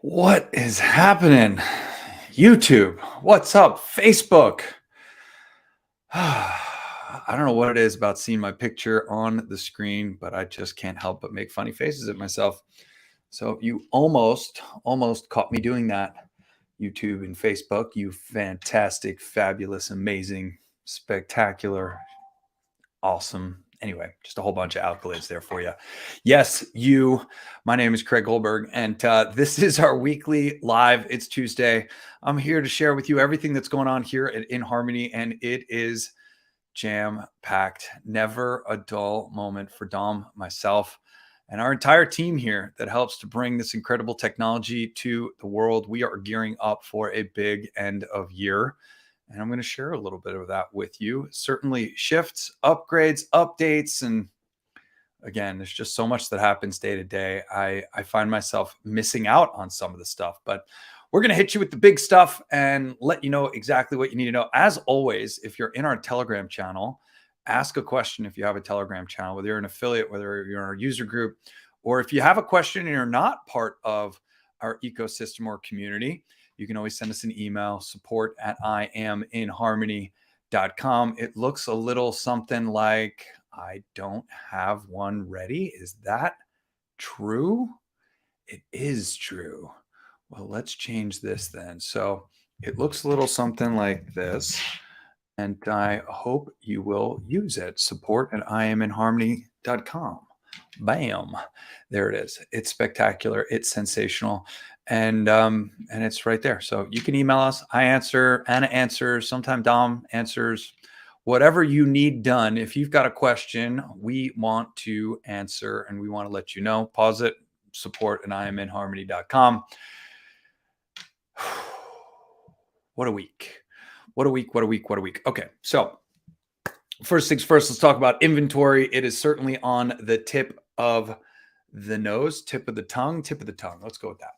What is happening? YouTube, what's up? Facebook. I don't know what it is about seeing my picture on the screen, but I just can't help but make funny faces at myself. So you almost caught me doing that. YouTube and Facebook, you fantastic, fabulous, amazing, spectacular, awesome. Anyway, just a whole bunch of accolades there for you. Yes, you. My name is Craig Goldberg, and this is our weekly live. It's Tuesday. I'm here to share with you everything that's going on here at inHarmony, and it is jam-packed. Never a dull moment for Dom, myself, and our entire team here that helps to bring this incredible technology to the world. We are gearing up for a big end of year. And I'm going to share a little bit of that with you. Certainly shifts, upgrades, updates. And again, there's just so much that happens day to day. I find myself missing out on some of the stuff, but we're going to hit you with the big stuff and let you know exactly what you need to know. As always, if you're in our Telegram channel, ask a question if you have a Telegram channel, whether you're an affiliate, whether you're in our user group, or if you have a question and you're not part of our ecosystem or community, you can always send us an email, support@inharmony.com. It looks a little something like, I don't have one ready. Is that true? It is true. Well, let's change this then. So it looks a little something like this. And I hope you will use it. Support@inharmony.com. Bam. There it is. It's spectacular. It's sensational. And it's right there. So you can email us. I answer, Anna answers, sometimes Dom answers, whatever you need done. If you've got a question, we want to answer and we want to let you know. Pause it. Support@inharmony.com. What a week. What a week. What a week. What a week. Okay. So first things first, let's talk about inventory. It is certainly on the tip of the nose, tip of the tongue. Let's go with that.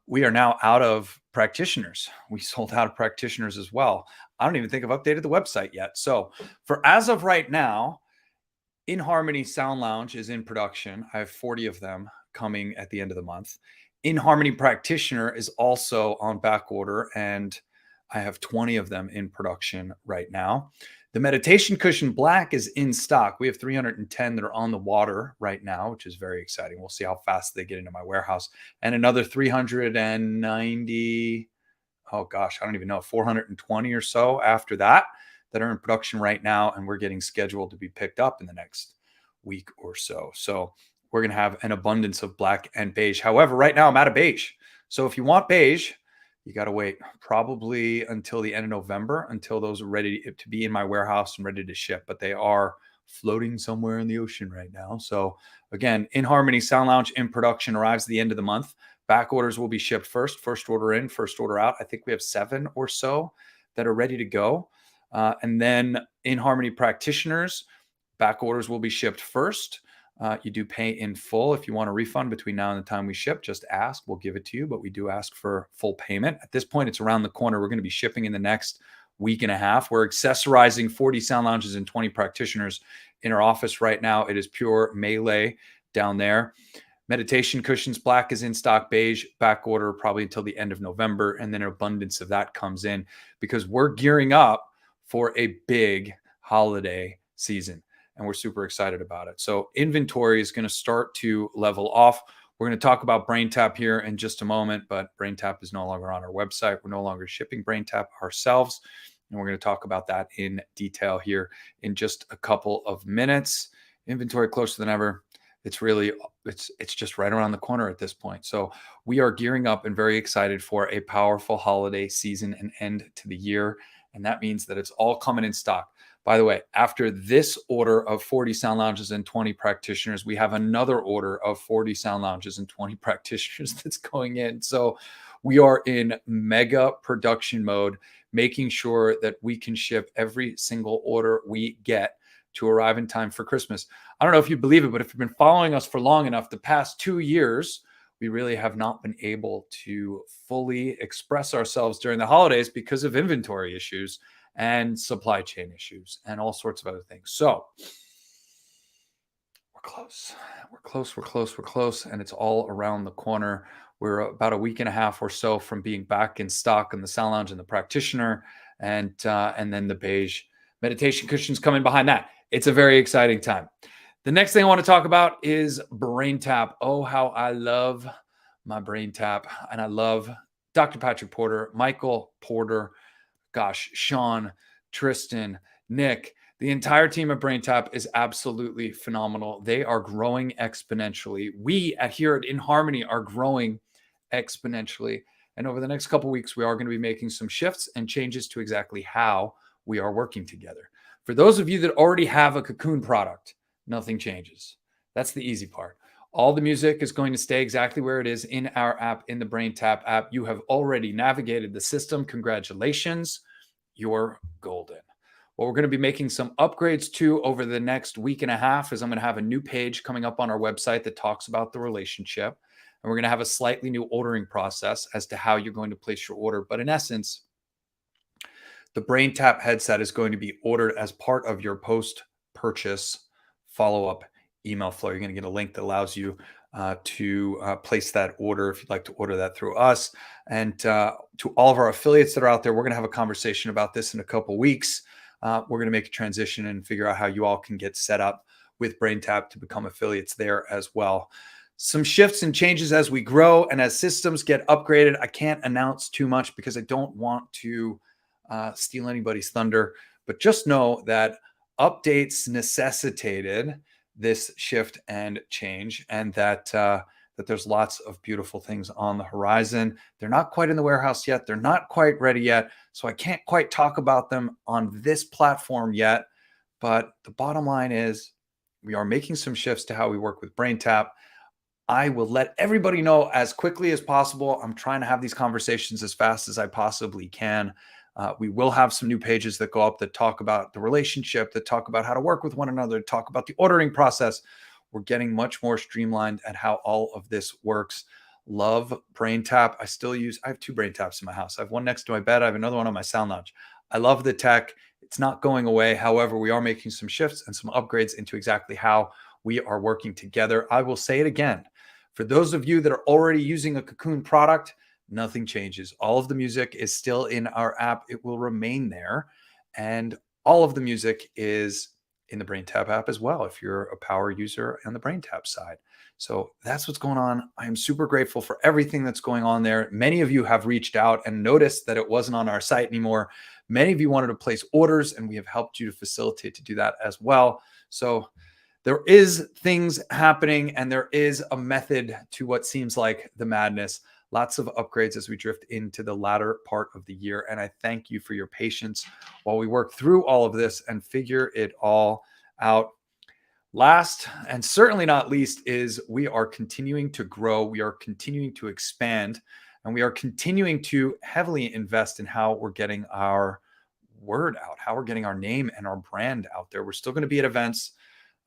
We are now out of practitioners. We sold out of practitioners as well. I don't even think I've updated the website yet. So for as of right now, inHarmony Sound Lounge is in production. I have 40 of them coming at the end of the month. inHarmony Practitioner is also on back order, and I have 20 of them in production right now. The Meditation Cushion Black is in stock. We have 310 that are on the water right now, which is very exciting. We'll see how fast they get into my warehouse. And another 390, oh gosh, I don't even know, 420 or so after that are in production right now. And we're getting scheduled to be picked up in the next week or so. So we're going to have an abundance of black and beige. However, right now I'm out of beige. So if you want beige, you got to wait probably until the end of November until those are ready to be in my warehouse and ready to ship. But they are floating somewhere in the ocean right now. So again, inHarmony Sound Lounge in production arrives at the end of the month. Back orders will be shipped first. First order in, first order out. I think we have 7 or so that are ready to go. And then inHarmony Practitioners, back orders will be shipped first. You do pay in full. If you want a refund between now and the time we ship, just ask. We'll give it to you, but we do ask for full payment. At this point, it's around the corner. We're going to be shipping in the next week and a half. We're accessorizing 40 sound lounges and 20 practitioners in our office right now. It is pure melee down there. Meditation Cushions Black is in stock. Beige back order probably until the end of November, and then an abundance of that comes in because we're gearing up for a big holiday season. And we're super excited about it. So inventory is going to start to level off. We're going to talk about BrainTap here in just a moment, but BrainTap is no longer on our website. We're no longer shipping BrainTap ourselves. And we're going to talk about that in detail here in just a couple of minutes. Inventory closer than ever. It's just right around the corner at this point. So we are gearing up and very excited for a powerful holiday season and end to the year. And that means that it's all coming in stock. By the way, after this order of 40 sound lounges and 20 practitioners, we have another order of 40 sound lounges and 20 practitioners that's going in. So we are in mega production mode, making sure that we can ship every single order we get to arrive in time for Christmas. I don't know if you believe it, but if you've been following us for long enough, the past 2 years, we really have not been able to fully express ourselves during the holidays because of inventory issues and supply chain issues and all sorts of other things. So we're close. We're close. We're close. We're close. And it's all around the corner. We're about a week and a half or so from being back in stock in the Sound Lounge and the Practitioner, and then the beige meditation cushions coming behind that. It's a very exciting time. The next thing I want to talk about is BrainTap. Oh, how I love my BrainTap, and I love Dr. Patrick Porter, Michael Porter, gosh, Sean, Tristan, Nick. The entire team at BrainTap is absolutely phenomenal. They are growing exponentially. We here at inHarmony are growing exponentially. And over the next couple of weeks, we are going to be making some shifts and changes to exactly how we are working together. For those of you that already have a Cocoon product, nothing changes. That's the easy part. All the music is going to stay exactly where it is in our app, in the BrainTap app. You have already navigated the system. Congratulations. You're golden. What we're going to be making some upgrades to over the next week and a half is I'm going to have a new page coming up on our website that talks about the relationship. And we're going to have a slightly new ordering process as to how you're going to place your order. But in essence, the BrainTap headset is going to be ordered as part of your post-purchase follow-up email flow. You're going to get a link that allows you to place that order if you'd like to order that through us. And to all of our affiliates that are out there, we're going to have a conversation about this in a couple weeks. We're going to make a transition and figure out how you all can get set up with BrainTap to become affiliates there as well. Some shifts and changes as we grow and as systems get upgraded. I can't announce too much because I don't want to steal anybody's thunder, but just know that updates necessitated this shift and change, and that there's lots of beautiful things on the horizon. They're not quite in the warehouse yet. They're not quite ready yet. So I can't quite talk about them on this platform yet. But the bottom line is we are making some shifts to how we work with BrainTap. I will let everybody know as quickly as possible. I'm trying to have these conversations as fast as I possibly can. We will have some new pages that go up that talk about the relationship, that talk about how to work with one another, talk about the ordering process. We're getting much more streamlined at how all of this works. Love BrainTap. I have two BrainTaps in my house. I have one next to my bed. I have another one on my Sound Lounge. I love the tech. It's not going away. However, we are making some shifts and some upgrades into exactly how we are working together. I will say it again. For those of you that are already using a Cocoon product, nothing changes. All of the music is still in our app. It will remain there. And all of the music is in the BrainTap app as well, if you're a power user on the BrainTap side. So that's what's going on. I am super grateful for everything that's going on there. Many of you have reached out and noticed that it wasn't on our site anymore. Many of you wanted to place orders, and we have helped you to facilitate to do that as well. So there is things happening, and there is a method to what seems like the madness. Lots of upgrades as we drift into the latter part of the year. And I thank you for your patience while we work through all of this and figure it all out. Last and certainly not least is we are continuing to grow. We are continuing to expand, and we are continuing to heavily invest in how we're getting our word out, how we're getting our name and our brand out there. We're still going to be at events.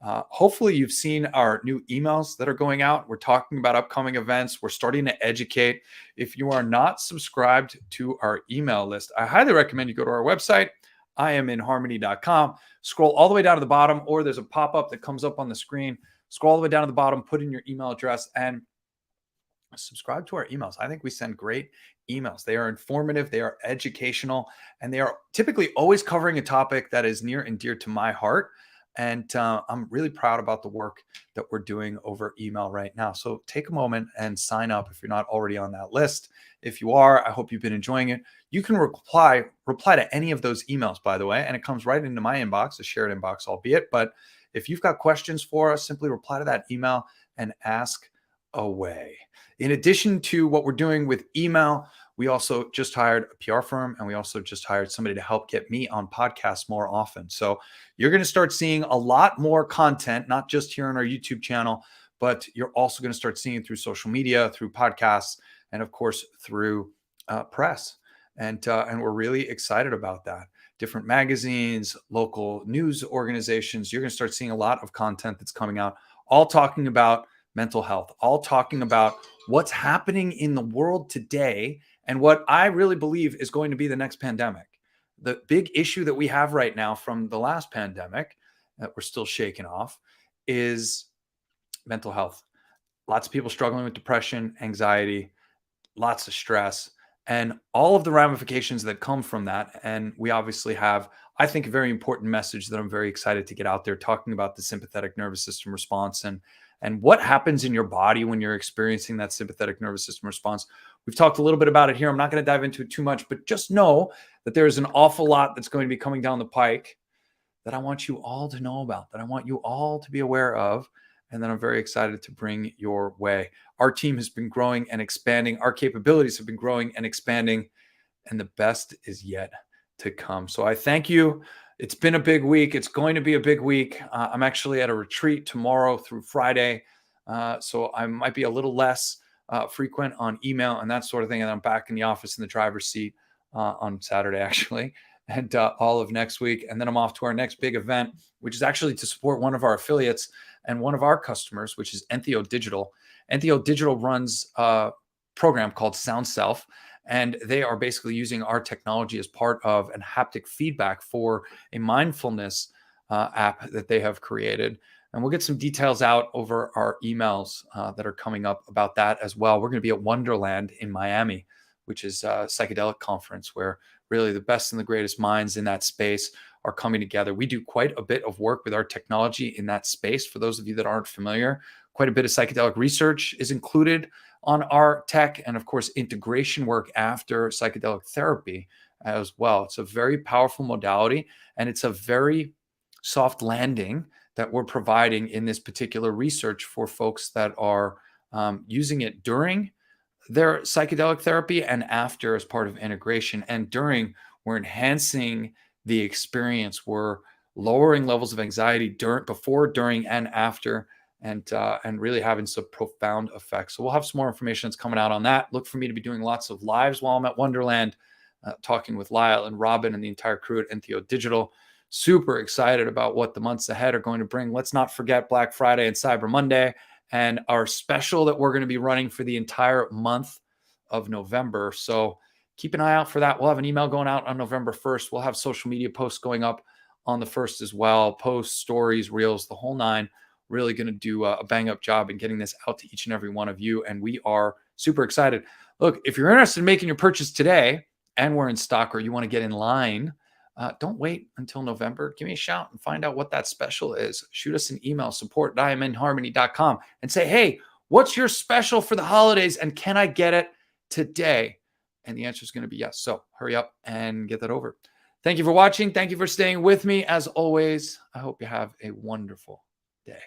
Hopefully you've seen our new emails that are going out. We're talking about upcoming events. We're starting to educate. If you are not subscribed to our email list, I highly recommend you go to our website, inharmony.com. Scroll all the way down to the bottom, or there's a pop-up that comes up on the screen. Scroll all the way down to the bottom, put in your email address, and subscribe to our emails. I think we send great emails. They are informative, they are educational, and they are typically always covering a topic that is near and dear to my heart. And I'm really proud about the work that we're doing over email right now. So take a moment and sign up if you're not already on that list. If you are, I hope you've been enjoying it. You can reply to any of those emails, by the way, and it comes right into my inbox, a shared inbox, albeit. But if you've got questions for us, simply reply to that email and ask away. In addition to what we're doing with email, we also just hired a PR firm, and we also just hired somebody to help get me on podcasts more often. So you're going to start seeing a lot more content, not just here on our YouTube channel, but you're also going to start seeing it through social media, through podcasts, and of course through press. And we're really excited about that. Different magazines, local news organizations. You're going to start seeing a lot of content that's coming out, all talking about mental health, all talking about what's happening in the world today and what I really believe is going to be the next pandemic. The big issue that we have right now from the last pandemic that we're still shaking off is mental health. Lots of people struggling with depression, anxiety, lots of stress, and all of the ramifications that come from that. And we obviously have, I think, a very important message that I'm very excited to get out there, talking about the sympathetic nervous system response and what happens in your body when you're experiencing that sympathetic nervous system response. We've talked a little bit about it here. I'm not going to dive into it too much, but just know that there is an awful lot that's going to be coming down the pike that I want you all to know about, that I want you all to be aware of, and that I'm very excited to bring your way. Our team has been growing and expanding. Our capabilities have been growing and expanding, and the best is yet to come. So I thank you. It's been a big week. It's going to be a big week. I'm actually at a retreat tomorrow through Friday, so I might be a little less frequent on email and that sort of thing. And I'm back in the office in the driver's seat on Saturday, actually, and all of next week. And then I'm off to our next big event, which is actually to support one of our affiliates and one of our customers, which is Entheo Digital. Entheo Digital runs a program called Sound Self, and they are basically using our technology as part of an haptic feedback for a mindfulness app that they have created. And we'll get some details out over our emails that are coming up about that as well. We're going to be at Wonderland in Miami, which is a psychedelic conference where really the best and the greatest minds in that space are coming together. We do quite a bit of work with our technology in that space. For those of you that aren't familiar, quite a bit of psychedelic research is included on our tech, and of course, integration work after psychedelic therapy as well. It's a very powerful modality, and it's a very soft landing that we're providing in this particular research for folks that are using it during their psychedelic therapy and after as part of integration. And during, we're enhancing the experience. We're lowering levels of anxiety before, during, and after, and really having some profound effects. So we'll have some more information that's coming out on that. Look for me to be doing lots of lives while I'm at Wonderland, talking with Lyle and Robin and the entire crew at Entheo Digital. Super excited about what the months ahead are going to bring. Let's not forget Black Friday and Cyber Monday and our special that we're going to be running for the entire month of November. So keep an eye out for that. We'll have an email going out on November 1st. We'll have social media posts going up on the 1st as well. Posts, stories, reels, the whole nine. Really going to do a bang up job in getting this out to each and every one of you. And we are super excited. Look, if you're interested in making your purchase today and we're in stock or you want to get in line, don't wait until November. Give me a shout and find out what that special is. Shoot us an email, support@inharmony.com, and say, hey, what's your special for the holidays? And can I get it today? And the answer is going to be yes. So hurry up and get that over. Thank you for watching. Thank you for staying with me. As always, I hope you have a wonderful day.